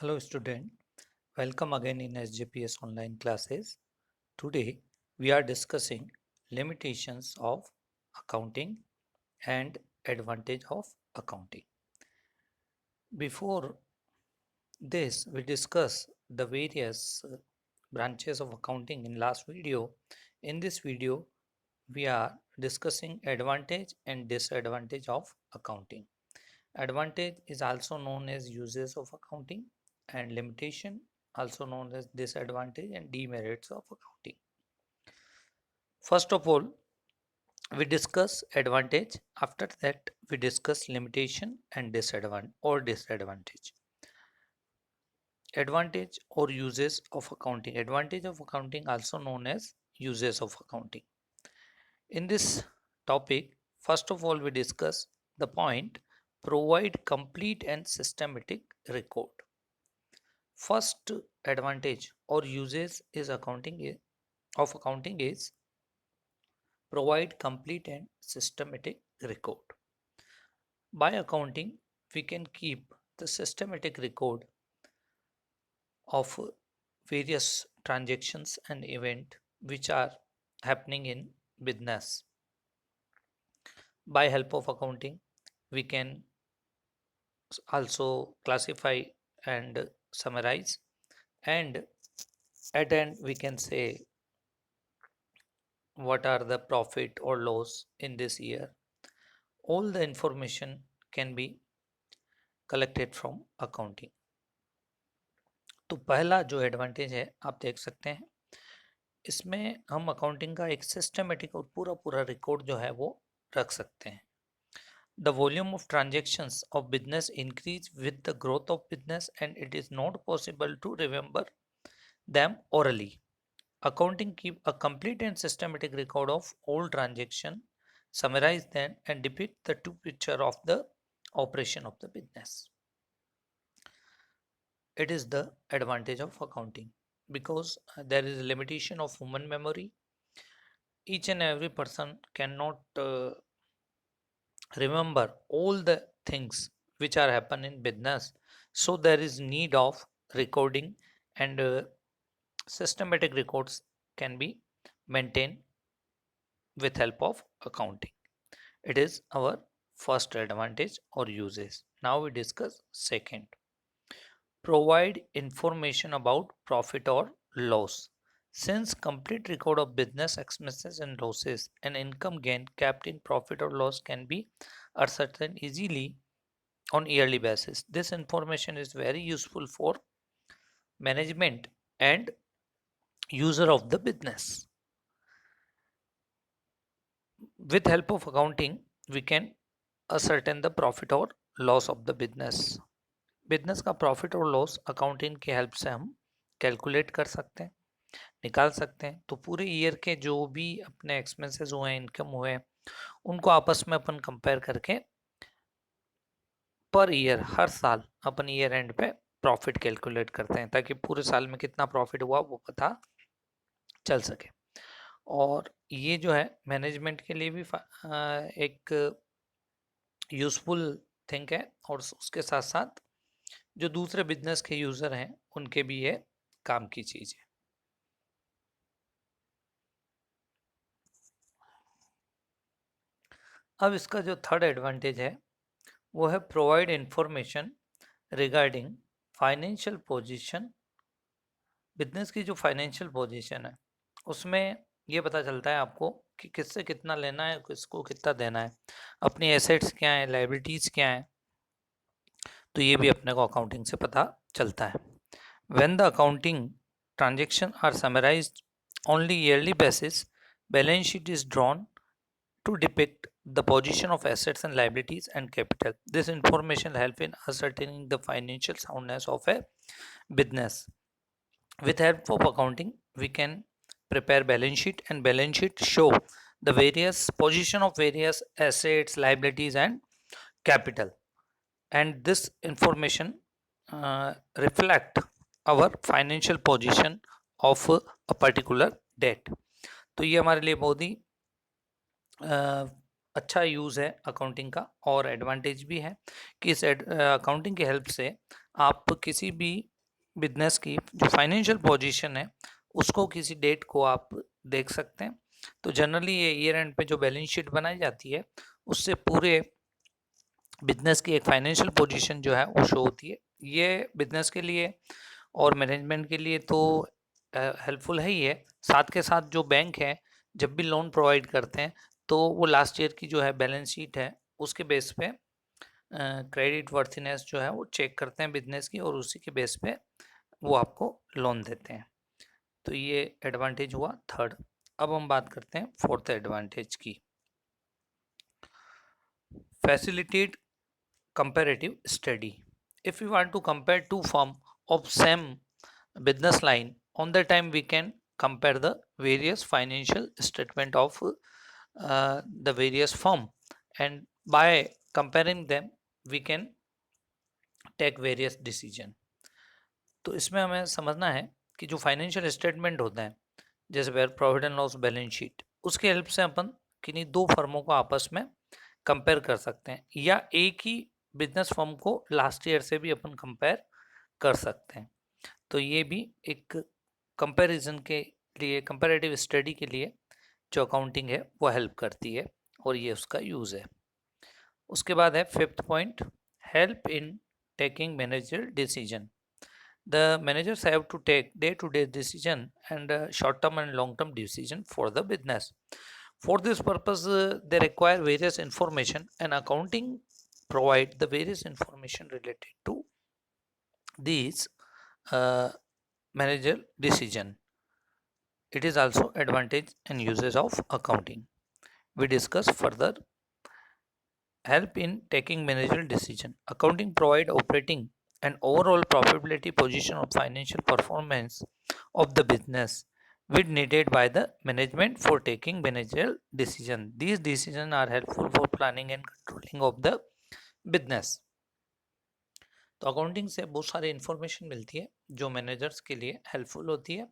Hello student, welcome again in SJPS online classes. Today we are discussing limitations of accounting and advantage of accounting. Before this we discuss the various branches of accounting in last video. In this video we are discussing advantage and disadvantage of accounting. Advantage is also known as uses of accounting and limitation also known as disadvantage and demerits of accounting. First of all, we discuss advantage. After that, we discuss limitation and disadvantage. Advantage or uses of accounting. Advantage of accounting also known as uses of accounting. In this topic, first of all, we discuss the point provide complete and systematic record. First advantage or uses is of accounting is provide complete and systematic record. By accounting, we can keep the systematic record of various transactions and event which are happening in business. By help of accounting, we can also classify and summarize, and at end we can say what are the profit or loss in this year. All the information can be collected from accounting. तो पहला जो advantage है आप देख सकते हैं, इसमें हम अकाउंटिंग का एक सिस्टमेटिक और पूरा पूरा रिकॉर्ड जो है वो रख सकते हैं. The volume of transactions of business increase with the growth of business and it is not possible to remember them orally. Accounting keep a complete and systematic record of all transaction, summarize them and depict the true picture of the operation of the business. It is the advantage of accounting because there is a limitation of human memory. Each and every person cannot remember all the things which are happen in business, so there is need of recording, and systematic records can be maintained with help of accounting. It is our first advantage or uses. Now we discuss second. Provide information about profit or loss. Since complete record of business expenses and losses and income gain kept in profit or loss can be ascertained easily on yearly basis. This information is very useful for management and user of the business. With help of accounting, we can ascertain the profit or loss of the business. Business का profit और loss accounting की help से हम calculate कर सकते हैं, निकाल सकते हैं. तो पूरे ईयर के जो भी अपने एक्सपेंसेस हुए हैं, इनकम हुए हैं, उनको आपस में अपन कंपेयर करके पर ईयर हर साल अपन ईयर एंड पे प्रॉफिट कैलकुलेट करते हैं ताकि पूरे साल में कितना प्रॉफिट हुआ वो पता चल सके. और ये जो है मैनेजमेंट के लिए भी एक यूजफुल थिंग है और उसके साथ साथ जो दूसरे बिजनेस के यूजर हैं उनके भी ये काम की चीज है. अब इसका जो थर्ड एडवांटेज है वो है provide information regarding financial position. Business की जो फाइनेंशियल पोजीशन है उसमें ये पता चलता है आपको कि किससे कितना लेना है, किसको कितना देना है, अपनी एसेट्स क्या है, लाइबिलिटीज क्या है. तो ये भी अपने को अकाउंटिंग से पता चलता है. When the accounting transaction are summarised only yearly basis, balance sheet is drawn to depict the position of assets and liabilities and capital. This information help in ascertaining the financial soundness of a business. With help of accounting, we can prepare balance sheet, and balance sheet show the various position of various assets, liabilities and capital. And this information reflect our financial position of a particular debt. तो ये हमारे लिए बहुत ही अच्छा use है accounting का, और advantage भी है कि इस अकाउंटिंग की हेल्प से आप किसी भी बिजनेस की जो फाइनेंशियल पोजीशन है उसको किसी डेट को आप देख सकते हैं। तो जनरली ये ईयर एंड पे जो बैलेंस शीट बनाई जाती है उससे पूरे बिजनेस की एक फाइनेंशियल पोजीशन जो है वो शो होती है। ये बिजनेस के लिए और मैनेजमेंट के लिए तो हेल्पफुल है ही है। साथ के साथ जो बैंक है जब भी लोन प्रोवाइड करते हैं तो वो लास्ट ईयर की जो है बैलेंस शीट है उसके बेस पे क्रेडिट वर्थीनेस जो है वो चेक करते हैं बिजनेस की, और उसी के बेस पे वो आपको लोन देते हैं। तो ये एडवांटेज हुआ थर्ड। अब हम बात करते हैं फोर्थ एडवांटेज की, facilitate comparative study. If we want to compare two firm of same business line, on the time we can compare the various financial statement of the various firm, and by comparing them we can take various decision. तो इसमें हमें समझना है कि जो financial statement होता है जैसे profit and loss balance sheet, उसके हेल्प से अपन किन्हीं दो फर्मों को आपस में कंपेयर कर सकते हैं, या एक ही बिजनेस फर्म को लास्ट ईयर से भी अपन कंपेयर कर सकते हैं। तो ये भी एक कंपैरिजन के लिए, कंपैरेटिव स्टडी के लिए जो अकाउंटिंग है वो हेल्प करती है, और ये उसका यूज़ है। उसके बाद है fifth point, help in taking manager decision. The managers have to take day-to-day decision and short-term and long-term decision for the business. For this purpose, they require various information, and accounting provide the various information related to these uh, manager decision. It is also advantage and uses of accounting. We discuss further. Help in taking managerial decision. Accounting provide operating and overall profitability position of financial performance of the business, which needed by the management for taking managerial decision. These decisions are helpful for planning and controlling of the business. तो accounting से बहुत सारी information मिलती है जो managers के लिए helpful होती है,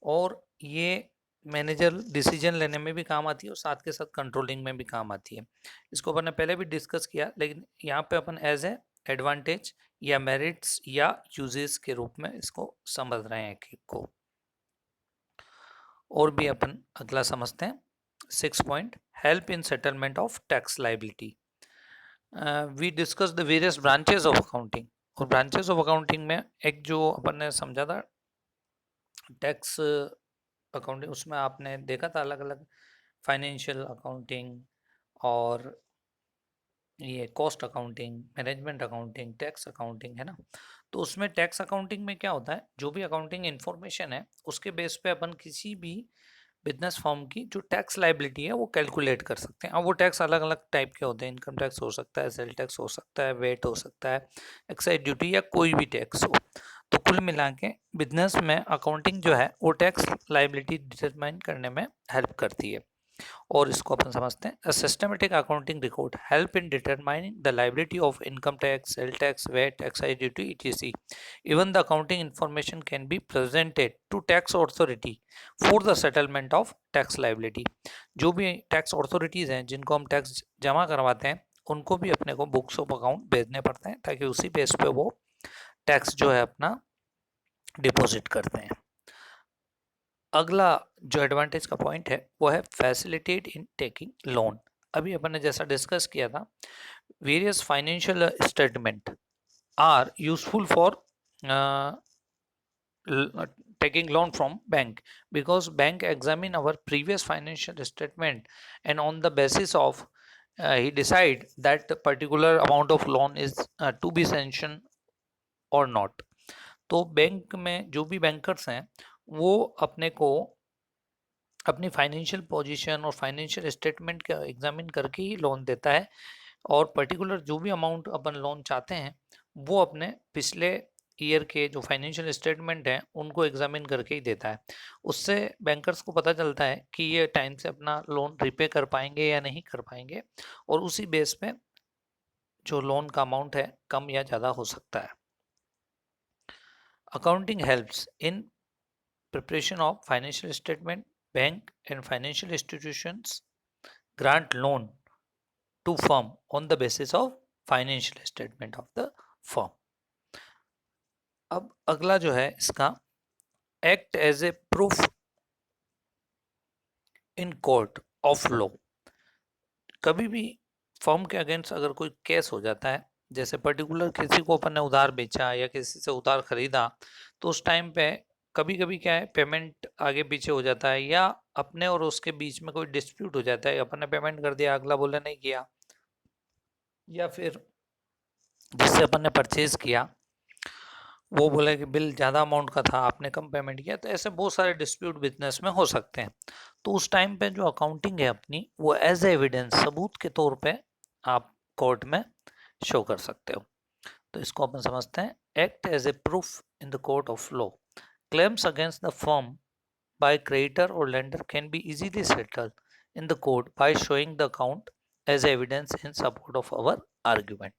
और ये मैनेजर डिसीजन लेने में भी काम आती है और साथ के साथ कंट्रोलिंग में भी काम आती है। इसको अपन ने पहले भी डिस्कस किया, लेकिन यहाँ पे अपन एज ए एडवांटेज या मेरिट्स या यूजेस के रूप में इसको समझ रहे हैं एक को। और भी अपन अगला समझते हैं, 6 point, help in settlement of tax liability. We discuss the various branches of accounting, और ब्रांचेस ऑफ अकाउंटिंग में एक जो अपन ने समझा था टैक्स अकाउंटिंग, उसमें आपने देखा था अलग अलग फाइनेंशियल अकाउंटिंग और ये cost accounting, management accounting, tax accounting, है ना। तो उसमें टैक्स अकाउंटिंग में क्या होता है, जो भी अकाउंटिंग इन्फॉर्मेशन है उसके बेस पे अपन किसी भी बिजनेस फॉर्म की जो टैक्स लाइबिलिटी है वो कैलकुलेट कर सकते हैं। अब वो टैक्स अलग अलग टाइप के होते हैं, इनकम टैक्स हो सकता है, सेल टैक्स हो सकता है, वेट हो सकता है, एक्साइज ड्यूटी, या कोई भी टैक्स हो। तो कुल मिला के बिजनेस में अकाउंटिंग जो है वो टैक्स लाइबिलिटी डिटरमाइन करने में हेल्प करती है, और इसको अपन समझते हैं, systematic accounting record help in determining the liability of income tax, sale tax, VAT, excise duty, etc. Even the accounting information can be presented to tax authority for the settlement of tax liability. जो भी tax authorities हैं जिनको हम tax जमा करवाते हैं उनको भी अपने को बुक्स ऑफ अकाउंट भेजने पड़ते हैं, ताकि उसी बेस पे वो टैक्स जो है अपना डिपॉजिट करते हैं। अगला जो एडवांटेज का पॉइंट है वो है फैसिलिटेट इन टेकिंग लोन। अभी अपन ने जैसा डिस्कस किया था, various financial statement are useful for taking loan from bank, because bank examine our previous financial statement, and on the basis of he decide that the particular amount of loan is to be sanctioned or not. तो bank में जो भी bankers हैं वो अपने को अपनी financial position और फाइनेंशियल स्टेटमेंट का एग्जामिन करके ही लोन देता है, और पर्टिकुलर जो भी अमाउंट अपन लोन चाहते हैं वो अपने पिछले ईयर के जो फाइनेंशियल स्टेटमेंट हैं उनको एग्जामिन करके ही देता है। उससे बैंकर्स को पता चलता है कि ये टाइम से अपना लोन रिपे कर पाएंगे या नहीं कर पाएंगे, और उसी बेस पे जो लोन का अमाउंट है कम या ज़्यादा हो सकता है। Accounting helps in preparation of financial statement. Bank and financial institutions grant loan to firm on the basis of financial statement of the firm. अब अगला जो है इसका, act as a proof in court of law. कभी भी firm के against अगर कोई केस हो जाता है, जैसे पर्टिकुलर किसी को अपन ने उधार बेचा या किसी से उधार खरीदा, तो उस टाइम पे कभी कभी क्या है, पेमेंट आगे पीछे हो जाता है, या अपने और उसके बीच में कोई डिस्प्यूट हो जाता है, अपन ने पेमेंट कर दिया, अगला बोले नहीं किया, या फिर जिससे अपन ने परचेज किया वो बोला कि बिल ज़्यादा अमाउंट का था, आपने कम पेमेंट किया, तो ऐसे बहुत सारे डिस्प्यूट बिजनेस में हो सकते हैं। तो उस टाइम पे जो अकाउंटिंग है अपनी, वो एज एविडेंस, सबूत के तौर पे आप कोर्ट में शो कर सकते हो। तो इसको अपन समझते हैं, act as a proof in the court of law. Claims against the firm by creditor or lender can be easily settled in the court by showing the account as evidence in support of our argument।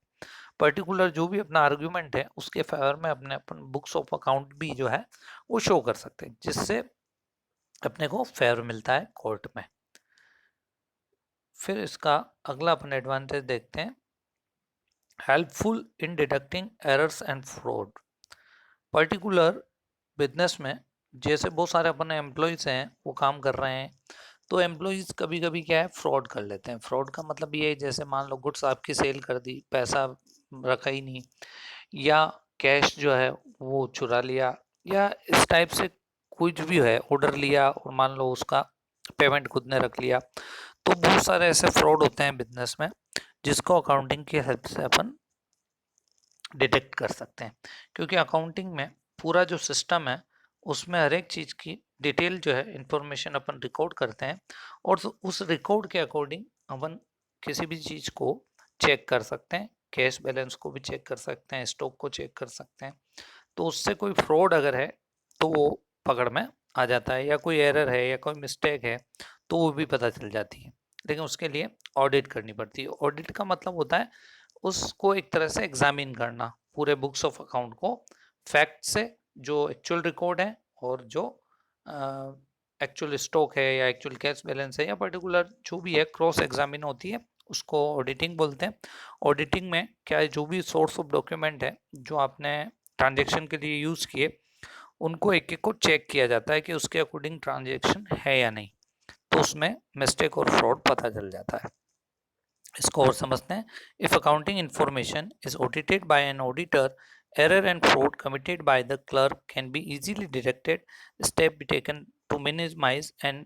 Particular जो भी अपना argument है उसके favour में अपने अपन books of account भी जो है वो शो कर सकते हैं, जिससे अपने को फेवर मिलता है कोर्ट में। फिर इसका अगला अपन एडवांटेज देखते हैं, helpful in detecting errors and fraud. Particular business में जैसे बहुत सारे अपन एम्प्लॉयज़ हैं वो काम कर रहे हैं, तो एम्प्लॉयज़ कभी कभी क्या है, फ्रॉड कर लेते हैं। फ्रॉड का मतलब ये है, जैसे मान लो गुड्स आपकी सेल कर दी, पैसा रखा ही नहीं, या कैश जो है वो चुरा लिया, या इस टाइप से कुछ भी है, ऑर्डर लिया और मान लो उसका पेमेंट खुद ने रख लिया। तो बहुत सारे ऐसे फ्रॉड होते हैं बिजनेस में, जिसको अकाउंटिंग की हेल्प से अपन डिटेक्ट कर सकते हैं। क्योंकि अकाउंटिंग में पूरा जो सिस्टम है उसमें हर एक चीज़ की डिटेल जो है इंफॉर्मेशन अपन रिकॉर्ड करते हैं, और उस रिकॉर्ड के अकॉर्डिंग अपन किसी भी चीज़ को चेक कर सकते हैं, कैश बैलेंस को भी चेक कर सकते हैं, स्टॉक को चेक कर सकते हैं। तो उससे कोई फ्रॉड अगर है तो वो पकड़ में आ जाता है, या कोई एरर है या कोई मिस्टेक है तो वो भी पता चल जाती है। लेकिन उसके लिए ऑडिट करनी पड़ती है। ऑडिट का मतलब होता है उसको एक तरह से एग्जामिन करना, पूरे बुक्स ऑफ अकाउंट को फैक्ट से, जो एक्चुअल रिकॉर्ड है और जो एक्चुअल स्टॉक है या एक्चुअल कैश बैलेंस है या पर्टिकुलर जो भी है, क्रॉस एग्जामिन होती है, उसको ऑडिटिंग बोलते हैं। ऑडिटिंग में क्या है, जो भी सोर्स ऑफ डॉक्यूमेंट है जो आपने ट्रांजेक्शन के लिए यूज़ किए, उनको एक एक को चेक किया जाता है कि उसके अकॉर्डिंग ट्रांजेक्शन है या नहीं, तो उसमें मिस्टेक और फ्रॉड पता चल जाता है। इसको और समझते हैं, if accounting information is audited by an auditor, error and fraud committed by the clerk can be easily detected, step be taken to minimise and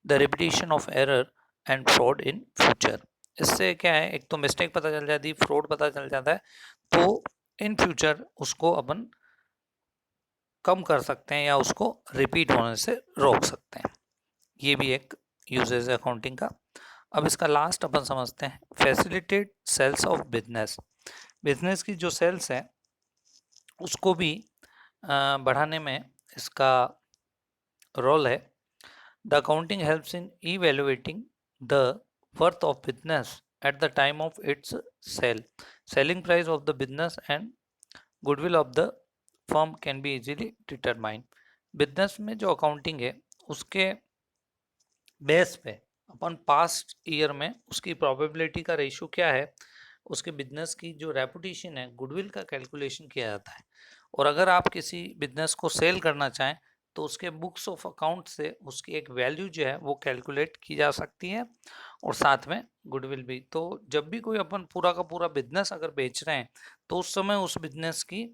the repetition of error and fraud in future. इससे क्या है, एक तो mistake पता चल जाती है, fraud पता चल जाता है, तो इन फ्यूचर उसको अपन कम कर सकते हैं या उसको रिपीट होने से रोक सकते हैं। ये भी एक यूजेज है अकाउंटिंग का। अब इसका लास्ट अपन समझते हैं, facilitate sales of business. Business की जो सेल्स है उसको भी बढ़ाने में इसका रोल है। The accounting helps in evaluating the worth of business at the time of its sale, selling price of the business and goodwill of the firm can be easily determine. Business में जो accounting है उसके base पे अपन past year में उसकी probability का ratio क्या है, उसके बिजनेस की जो रेपुटेशन है, गुडविल का कैलकुलेशन किया जाता है। और अगर आप किसी बिजनेस को सेल करना चाहें तो उसके बुक्स ऑफ अकाउंट से उसकी एक वैल्यू जो है वो कैलकुलेट की जा सकती है, और साथ में गुडविल भी। तो जब भी कोई अपन पूरा का पूरा बिजनेस अगर बेच रहे हैं तो उस समय उस बिजनेस की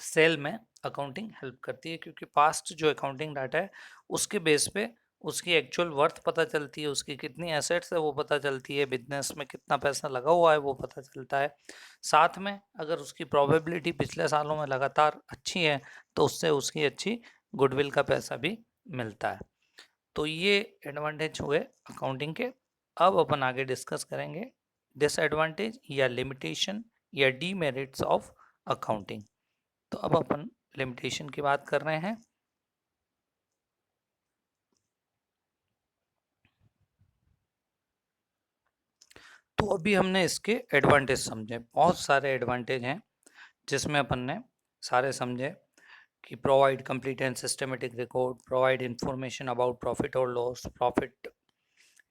सेल में अकाउंटिंग हेल्प करती है, क्योंकि पास्ट जो अकाउंटिंग डाटा है उसके बेस पे उसकी एक्चुअल वर्थ पता चलती है, उसकी कितनी एसेट्स है वो पता चलती है, बिजनेस में कितना पैसा लगा हुआ है वो पता चलता है। साथ में अगर उसकी प्रोबेबिलिटी पिछले सालों में लगातार अच्छी है तो उससे उसकी अच्छी गुडविल का पैसा भी मिलता है। तो ये एडवांटेज हुए अकाउंटिंग के। अब अपन आगे डिस्कस करेंगे डिसएडवांटेज या लिमिटेशन या डीमेरिट्स ऑफ अकाउंटिंग। तो अब अपन लिमिटेशन की बात कर रहे हैं। तो अभी हमने इसके एडवांटेज समझे, बहुत सारे एडवांटेज हैं जिसमें अपन ने सारे समझे कि provide complete and systematic record, provide information about profit और loss, profit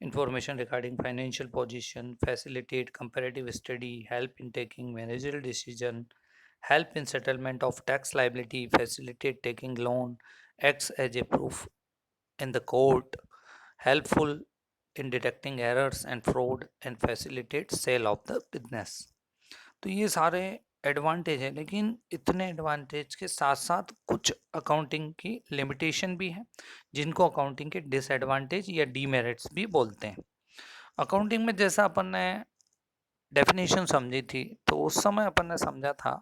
information regarding financial position, facilitate comparative study, help in taking managerial decision, help in settlement of tax liability, facilitate taking loan, acts as a proof in the court, helpful in detecting errors and fraud, and facilitate sale of the business. तो ये सारे advantage है, लेकिन इतने advantage के साथ साथ कुछ अकाउंटिंग की लिमिटेशन भी है, जिनको अकाउंटिंग के डिसएडवांटेज या डीमेरिट्स भी बोलते हैं। अकाउंटिंग में जैसा अपन ने डेफिनेशन समझी थी, तो उस समय अपन ने समझा था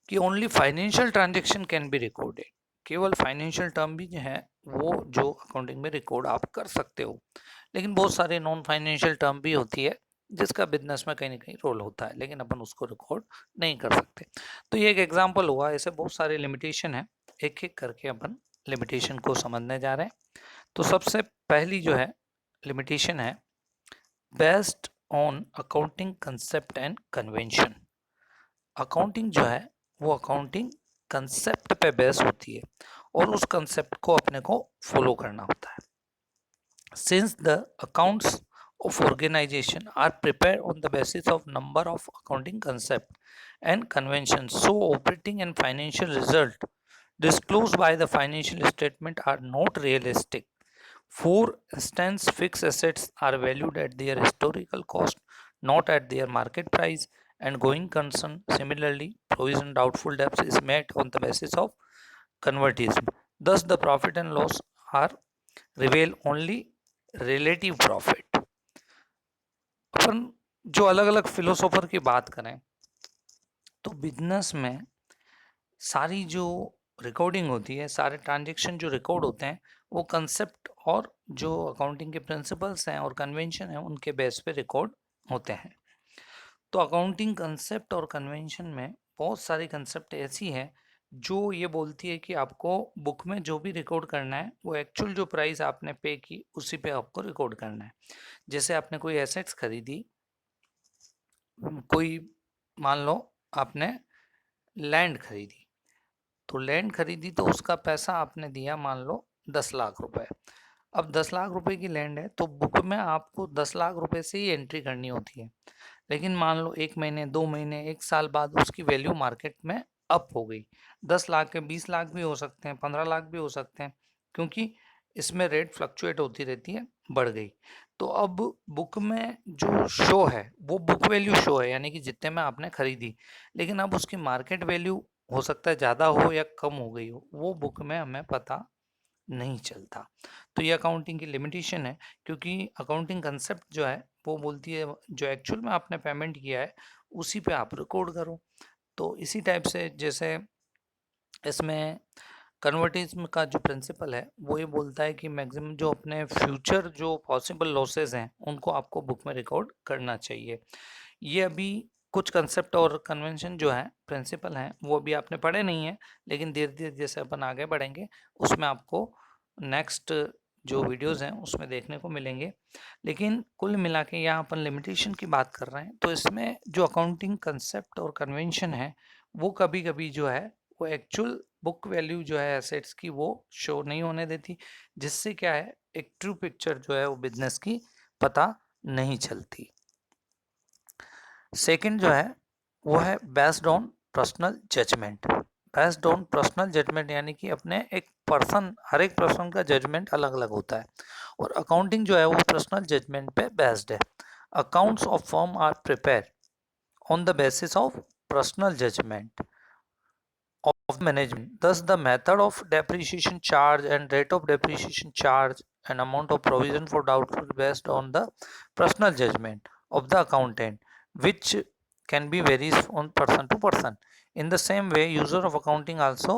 कि only financial transaction can be recorded, केवल फाइनेंशियल टर्म भी जो है वो जो अकाउंटिंग में रिकॉर्ड आप कर सकते हो, लेकिन बहुत सारे नॉन फाइनेंशियल टर्म भी होती है जिसका बिजनेस में कहीं ना कहीं रोल होता है, लेकिन अपन उसको रिकॉर्ड नहीं कर सकते। तो ये एक एग्जांपल हुआ, ऐसे बहुत सारे लिमिटेशन है, एक एक करके अपन लिमिटेशन को समझने जा रहे हैं। तो सबसे पहली जो है लिमिटेशन है based on accounting concept and convention. Accounting जो है वो अकाउंटिंग कंसेप्ट पे बेस होती है और उस कंसेप्ट को अपने को फॉलो करना होता है। Since the accounts of organization are prepared on the basis of number of accounting concept and conventions, so operating and financial result disclosed by the financial statement are not realistic. For instance, fixed assets are valued at their historical cost, not at their market price, and going concern similarly, provision doubtful debts is made on the basis of convertism. Thus, the profit and loss are reveal only relative profit. अपन जो अलग अलग philosopher की बात करें तो business में सारी जो रिकॉर्डिंग होती है, सारे ट्रांजेक्शन जो रिकॉर्ड होते हैं, वो कंसेप्ट और जो अकाउंटिंग के प्रिंसिपल्स हैं और कन्वेंशन हैं उनके बेस पे रिकॉर्ड होते हैं। तो अकाउंटिंग कंसेप्ट और कन्वेंशन में बहुत सारी कंसेप्ट ऐसी है जो ये बोलती है कि आपको बुक में जो भी रिकॉर्ड करना है वो एक्चुअल जो प्राइस आपने पे की उसी पे आपको रिकॉर्ड करना है। जैसे आपने कोई एसेट्स खरीदी, कोई मान लो आपने लैंड खरीदी, तो लैंड खरीदी तो उसका पैसा आपने दिया मान लो 10 लाख रुपए। अब 10 लाख रुपए की लैंड है तो बुक में आपको 10 लाख रुपए से ही एंट्री करनी होती है, लेकिन मान लो 1 महीने 2 महीने 1 साल बाद उसकी वैल्यू मार्केट में अप हो गई, 10 लाख के 20 लाख भी हो सकते हैं, 15 लाख भी हो सकते हैं, क्योंकि इसमें रेट फ्लक्चुएट होती रहती है, बढ़ गई। तो अब बुक में जो शो है वो बुक वैल्यू शो है, यानी कि जितने में आपने खरीदी, लेकिन अब उसकी मार्केट वैल्यू हो सकता है ज़्यादा हो या कम हो गई हो, वो बुक में हमें पता नहीं चलता। तो ये अकाउंटिंग की लिमिटेशन है, क्योंकि अकाउंटिंग कंसेप्ट जो है वो बोलती है जो एक्चुअल में आपने पेमेंट किया है उसी पे आप रिकॉर्ड करो। तो इसी टाइप से जैसे इसमें कन्वर्टिज्म का जो प्रिंसिपल है वो ये बोलता है कि मैक्सिमम जो अपने फ्यूचर जो पॉसिबल लॉसेस हैं उनको आपको बुक में रिकॉर्ड करना चाहिए। ये अभी कुछ कंसेप्ट और कन्वेंशन जो है प्रिंसिपल हैं वो अभी आपने पढ़े नहीं है, लेकिन धीरे धीरे जैसे अपन आगे बढ़ेंगे उसमें आपको नेक्स्ट जो वीडियोस हैं उसमें देखने को मिलेंगे। लेकिन कुल मिला के यहाँ अपन लिमिटेशन की बात कर रहे हैं, तो इसमें जो अकाउंटिंग कंसेप्ट और कन्वेंशन है वो कभी कभी जो है वो एक्चुअल बुक वैल्यू जो है एसेट्स की वो शो नहीं होने देती, जिससे क्या है एक ट्रू पिक्चर जो है वो बिजनेस की पता नहीं चलती। सेकंड जो है वो है based on personal judgement. Based on personal judgement यानी कि अपने एक पर्सन, हर एक पर्सन का जजमेंट अलग अलग होता है, और अकाउंटिंग जो है वो पर्सनल जजमेंट पे बेस्ड है। Accounts of firm are prepare on the basis of personal judgement of management. Thus, the method of depreciation charge and rate of depreciation charge and amount of provision for doubtful based on the personal judgment of the accountant, which can be varies on person to person. In the same way, user of accounting also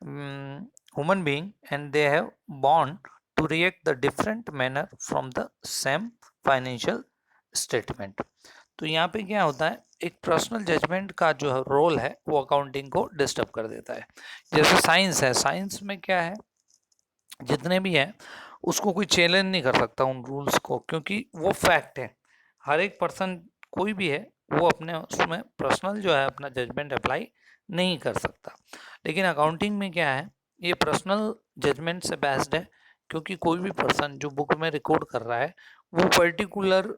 human being, and they have born to react the different manner from the same financial statement. तो यहाँ पे क्या होता है, एक personal judgement का जो role है वो अकाउंटिंग को डिस्टर्ब कर देता है। जैसे साइंस है, साइंस में क्या है, जितने भी हैं उसको कोई चैलेंज नहीं कर सकता उन रूल्स को, क्योंकि वो फैक्ट है। हर एक पर्सन कोई भी है वो अपने उसमें पर्सनल जो है अपना जजमेंट अप्लाई नहीं कर सकता। लेकिन अकाउंटिंग में क्या है, ये पर्सनल जजमेंट से बेस्ड है, क्योंकि कोई भी पर्सन जो बुक में रिकॉर्ड कर रहा है वो पर्टिकुलर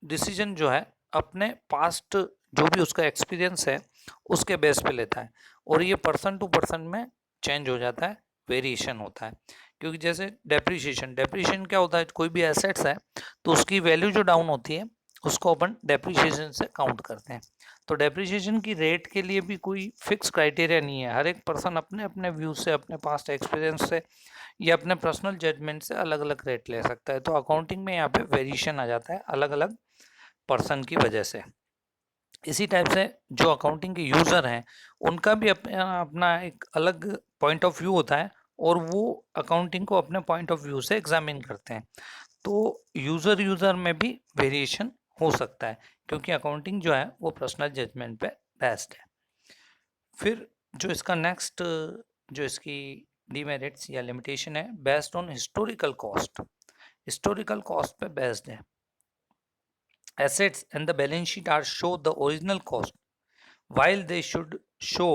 डिसीजन जो है अपने पास्ट जो भी उसका एक्सपीरियंस है उसके बेस पे लेता है, और ये पर्सन टू पर्सन में चेंज हो जाता है, वेरिएशन होता है। क्योंकि जैसे डेप्रिशिएशन क्या होता है, कोई भी एसेट्स है तो उसकी वैल्यू जो डाउन होती है उसको अपन डेप्रिशिएशन से काउंट करते हैं। तो डेप्रिशिएशन की रेट के लिए भी कोई फिक्स क्राइटेरिया नहीं है, हर एक पर्सन अपने अपने व्यू से, अपने पास्ट एक्सपीरियंस से या अपने पर्सनल जजमेंट से अलग अलग रेट ले सकता है। तो अकाउंटिंग में यहाँ पे वेरिएशन आ जाता है अलग अलग पर्सन की वजह से। इसी टाइप से जो अकाउंटिंग के यूज़र हैं उनका भी अपना एक अलग पॉइंट ऑफ व्यू होता है, और वो अकाउंटिंग को अपने पॉइंट ऑफ व्यू से एग्जामिन करते हैं। तो यूज़र में भी वेरिएशन हो सकता है, क्योंकि अकाउंटिंग जो है वो पर्सनल जजमेंट पे बेस्ड है। फिर जो इसका नेक्स्ट जो इसकी डीमेरिट्स या लिमिटेशन है, based on historical cost, historical cost पे बेस्ड है। Assets and the balance sheet are show the original cost, while they should show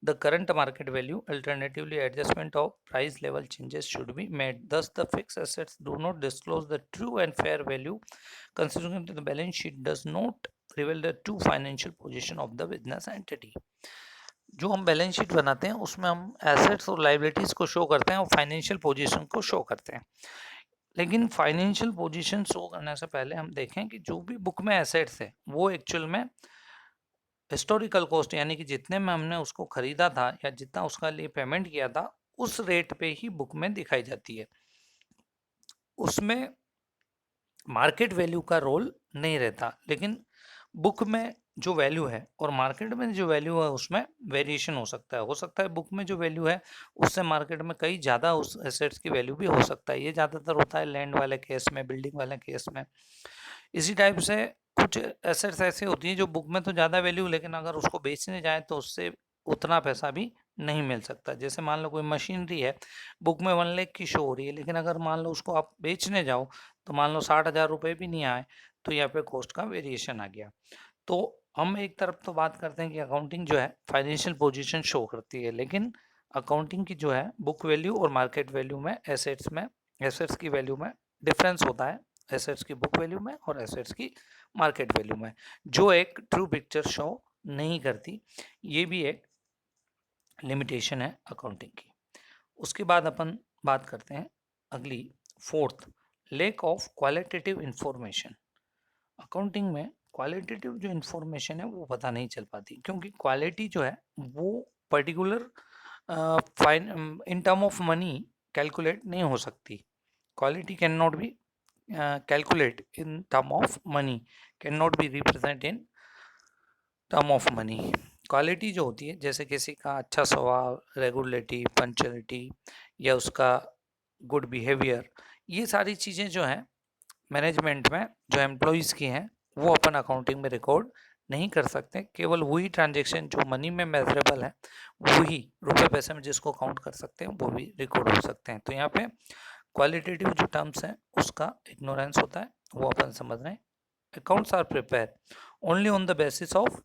the current market value. Alternatively, adjustment of price level changes should be made. Thus, the fixed assets do not disclose the true and fair value. Considering that the balance sheet does not reveal the true financial position of the business entity. जो हम balance sheet बनाते हैं उसमें हम assets और liabilities को show करते हैं और फाइनेंशियल पोजीशन को शो करते हैं। लेकिन फाइनेंशियल पोजीशन शो करने से पहले हम देखें कि जो भी बुक में एसेट्स है वो एक्चुअल में हिस्टोरिकल कॉस्ट, यानी कि जितने में हमने उसको खरीदा था या जितना उसका लिए पेमेंट किया था उस रेट पे ही बुक में दिखाई जाती है। उसमें मार्केट वैल्यू का रोल नहीं रहता, लेकिन बुक में जो वैल्यू है और मार्केट में जो वैल्यू है उसमें वेरिएशन हो सकता है बुक में जो वैल्यू है उससे मार्केट में कई ज़्यादा उस एसेट्स की वैल्यू भी हो सकता है। ये ज़्यादातर होता है लैंड वाले केस में, बिल्डिंग वाले केस में। इसी टाइप से कुछ एसेट्स ऐसे होती हैं जो बुक में तो ज़्यादा वैल्यू, लेकिन अगर उसको बेचने जाए तो उससे उतना पैसा भी नहीं मिल सकता। जैसे मान लो कोई मशीनरी है, बुक में 1 लाख की शो हो रही है, लेकिन अगर मान लो उसको आप बेचने जाओ तो मान लो 60,000 रुपये भी नहीं आए, तो यहाँ पे कॉस्ट का वेरिएशन आ गया। तो हम एक तरफ तो बात करते हैं कि अकाउंटिंग जो है फाइनेंशियल पोजीशन शो करती है, लेकिन अकाउंटिंग की जो है बुक वैल्यू और मार्केट वैल्यू में एसेट्स की वैल्यू में डिफरेंस होता है, एसेट्स की बुक वैल्यू में और एसेट्स की मार्केट वैल्यू में, जो एक ट्रू पिक्चर शो नहीं करती। ये भी एक लिमिटेशन है अकाउंटिंग की। उसके बाद अपन बात करते हैं अगली, fourth, lack of qualitative information. Accounting में क्वालिटेटिव जो इन्फॉर्मेशन है वो पता नहीं चल पाती, क्योंकि क्वालिटी जो है वो particular fine in term of money calculate नहीं हो सकती। Quality can not be calculate in term of money, can not be represent in term of money. Quality जो होती है, जैसे किसी का अच्छा स्वभाव, रेगुलरिटी, पंक्चुअलिटी या उसका गुड बिहेवियर, ये सारी चीज़ें जो हैं मैनेजमेंट में जो एम्प्लॉयज़ की हैं वो अपन अकाउंटिंग में रिकॉर्ड नहीं कर सकते। केवल वही ट्रांजेक्शन जो मनी में मेजरेबल है, वही रुपए पैसे में जिसको काउंट कर सकते हैं वो भी रिकॉर्ड हो सकते हैं। तो यहाँ पे क्वालिटेटिव जो टर्म्स हैं उसका इग्नोरेंस होता है, वो अपन समझ रहे हैं। Accounts are prepare only on the basis of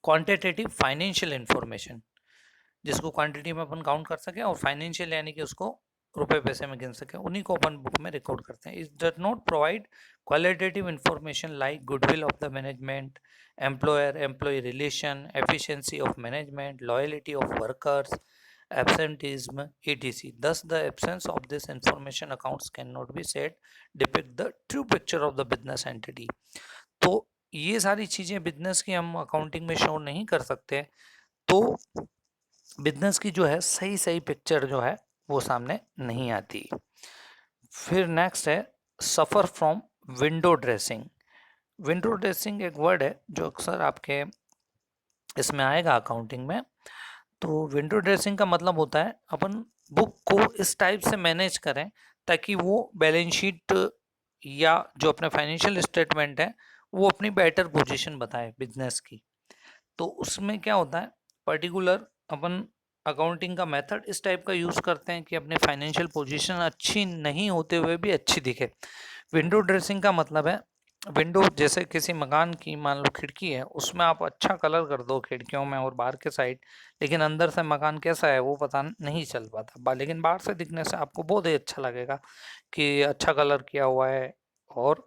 quantitative financial information, जिसको क्वांटिटी में अपन काउंट कर सके और फाइनेंशियल यानी कि उसको रुपए पैसे में गिन सके, उन्हीं को अपन बुक में रिकॉर्ड करते हैं। It does not provide qualitative information like goodwill of the management, employer employ relation, efficiency of management, loyalty of workers, absenteeism, etc. Thus, the absence of this information accounts cannot be said depict the true picture of the business entity. तो ये सारी चीज़ें business की हम accounting में show नहीं कर सकते, तो बिजनेस की जो है सही सही पिक्चर जो है वो सामने नहीं आती। फिर नेक्स्ट है suffer from window dressing. Window dressing एक वर्ड है जो अक्सर आपके इसमें आएगा अकाउंटिंग में। तो विंडो ड्रेसिंग का मतलब होता है अपन बुक को इस टाइप से मैनेज करें ताकि वो बैलेंस शीट या जो अपने फाइनेंशियल स्टेटमेंट है वो अपनी बेटर पोजीशन बताए बिजनेस की। तो उसमें क्या होता है, पर्टिकुलर अपन अकाउंटिंग का मेथड इस टाइप का यूज़ करते हैं कि अपने फाइनेंशियल पोजीशन अच्छी नहीं होते हुए भी अच्छी दिखे। विंडो ड्रेसिंग का मतलब है, विंडो जैसे किसी मकान की मान लो खिड़की है, उसमें आप अच्छा कलर कर दो खिड़कियों में और बाहर के साइड, लेकिन अंदर से मकान कैसा है वो पता नहीं चल पाता, लेकिन बाहर से दिखने से आपको बहुत ही अच्छा लगेगा कि अच्छा कलर किया हुआ है और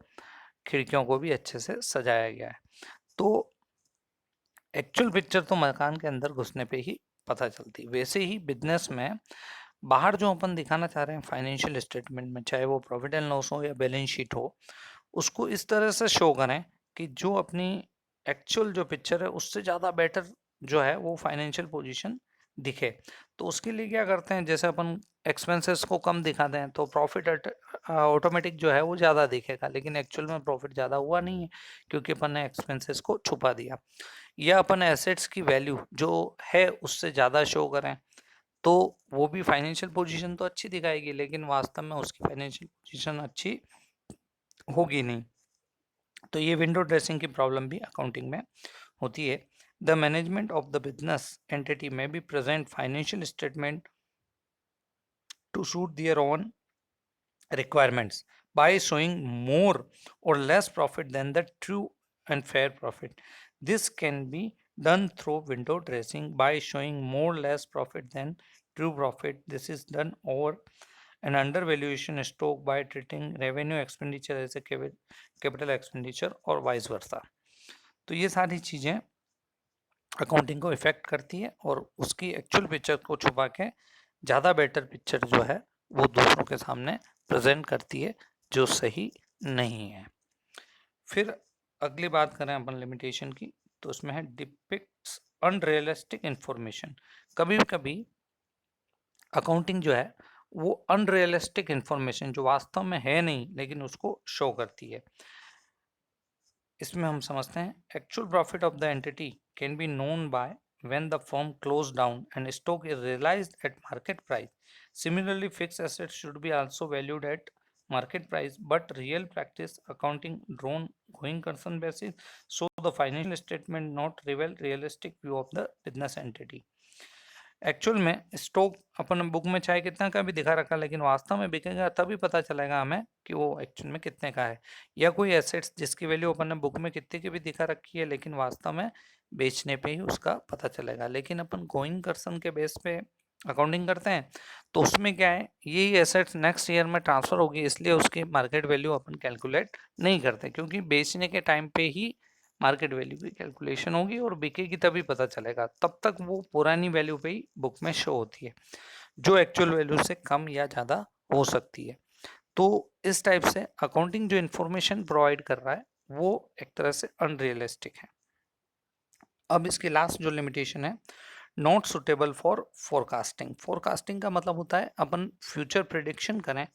खिड़कियों को भी अच्छे से सजाया गया है। तो एक्चुअल पिक्चर तो मकान के अंदर घुसने पे ही पता चलती। वैसे ही बिजनेस में बाहर जो अपन दिखाना चाह रहे हैं फाइनेंशियल स्टेटमेंट में, चाहे वो प्रॉफिट एंड लॉस हो या बैलेंस शीट हो, उसको इस तरह से शो करें कि जो अपनी एक्चुअल जो पिक्चर है उससे ज़्यादा बेटर जो है वो फाइनेंशियल पोजीशन दिखे। तो उसके लिए क्या करते हैं, जैसे अपन एक्सपेंसेस को कम दिखाते हैं तो प्रॉफिट ऑटोमेटिक जो है वो ज़्यादा दिखेगा, लेकिन एक्चुअल में प्रॉफिट ज़्यादा हुआ नहीं है क्योंकि अपन ने एक्सपेंसेस को छुपा दिया। या अपन एसेट्स की वैल्यू जो है उससे ज़्यादा शो करें तो वो भी फाइनेंशियल पोजीशन तो अच्छी दिखाएगी, लेकिन वास्तव में उसकी फाइनेंशियल पोजीशन अच्छी होगी नहीं। तो ये विंडो ड्रेसिंग की प्रॉब्लम भी अकाउंटिंग में होती है। The management of the business entity में be present financial statement to suit their own requirements by showing more or less profit than the true and fair profit. This can be done through window dressing by showing more less profit than true profit. This is done over an undervaluation stock by treating revenue expenditure as a capital expenditure or vice versa. तो ये सारी चीज़ें accounting को effect करती है और उसकी actual picture को छुपा के ज़्यादा बेटर पिक्चर जो है वो दूसरों के सामने प्रेजेंट करती है जो सही नहीं है। फिर अगली बात करें अपन लिमिटेशन की, तो उसमें है डिपिक्ट्स अनरियलिस्टिक इंफॉर्मेशन। कभी कभी अकाउंटिंग जो है वो अनरियलिस्टिक इंफॉर्मेशन जो वास्तव में है नहीं लेकिन उसको शो करती है। इसमें हम समझते हैं actual profit of the entity can be known by when the firm closed down and stock is realized at market price. Similarly, fixed assets should be also valued at market price, but real practice accounting drawn going concern basis, so the financial statement not reveal realistic view of the business entity. Actual में stock अपन book में चाहे कितना का भी दिखा रखा, लेकिन वास्तव में बिकेगा तभी पता चलेगा हमें कि वो एक्चुअल में कितने का है। या कोई एसेट्स जिसकी वैल्यू अपन ने बुक में कितने की भी दिखा रखी है लेकिन वास्तव में बेचने पे ही उसका पता चलेगा। लेकिन अपन गोइंग कंसर्न के बेस पे अकाउंटिंग करते हैं तो उसमें क्या है, यही एसेट्स नेक्स्ट ईयर में ट्रांसफर होगी, इसलिए उसकी मार्केट वैल्यू अपन कैलकुलेट नहीं करते क्योंकि बेचने के टाइम पे ही मार्केट वैल्यू की कैलकुलेशन होगी और बिकेगी तभी पता चलेगा। तब तक वो पुरानी वैल्यू पे ही बुक में शो होती है जो एक्चुअल वैल्यू से कम या ज़्यादा हो सकती है। तो इस टाइप से अकाउंटिंग जो इन्फॉर्मेशन प्रोवाइड कर रहा है वो एक तरह से अनरियलिस्टिक है। अब इसकी लास्ट जो लिमिटेशन है, not suitable for forecasting. Forecasting का मतलब होता है अपन फ्यूचर प्रिडिक्शन करें,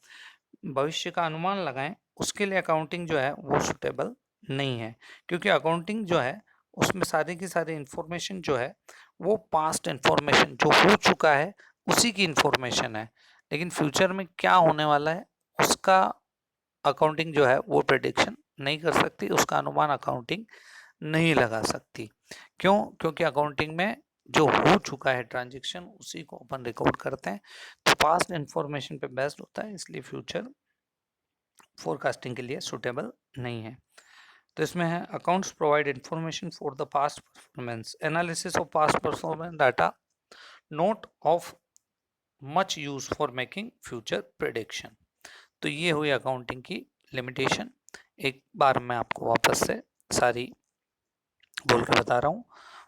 भविष्य का अनुमान लगाएं, उसके लिए अकाउंटिंग जो है वो सुटेबल नहीं है क्योंकि अकाउंटिंग जो है उसमें सारी की सारी इंफॉर्मेशन जो है वो पास्ट इंफॉर्मेशन जो हो चुका है उसी की इंफॉर्मेशन है, लेकिन फ्यूचर में क्या होने वाला है उसका अकाउंटिंग जो है वो प्रेडिक्शन नहीं कर सकती, उसका अनुमान अकाउंटिंग नहीं लगा सकती। क्यों? क्योंकि अकाउंटिंग में जो हो चुका है ट्रांजेक्शन उसी को अपन रिकॉर्ड करते हैं, तो पास्ट इंफॉर्मेशन पे बेस्ड होता है, इसलिए फ्यूचर फोरकास्टिंग के लिए सुटेबल नहीं है। तो इसमें है accounts provide information for the past performance, analysis of past performance data note of much use for making future prediction. तो ये हुई अकाउंटिंग की लिमिटेशन। एक बार मैं आपको वापस से सारी बोल के बता रहा हूँ।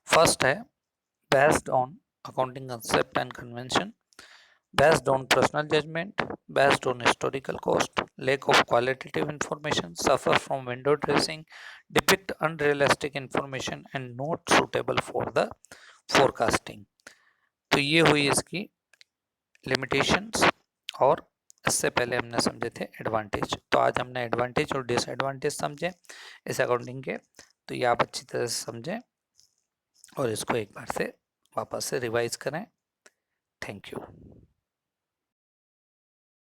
फर्स्ट है based on accounting concept and convention, based on personal judgment, based on historical cost, lack of qualitative information, suffer from window dressing, depict unrealistic information and not suitable for the forecasting। तो ये हुई इसकी limitations, और इससे पहले हमने समझे थे एडवांटेज। तो आज हमने एडवांटेज और डिसएडवांटेज समझे इस अकाउंटिंग के, तो ये आप अच्छी तरह से समझें और इसको एक बार से वापस से रिवाइज करें। Thank you.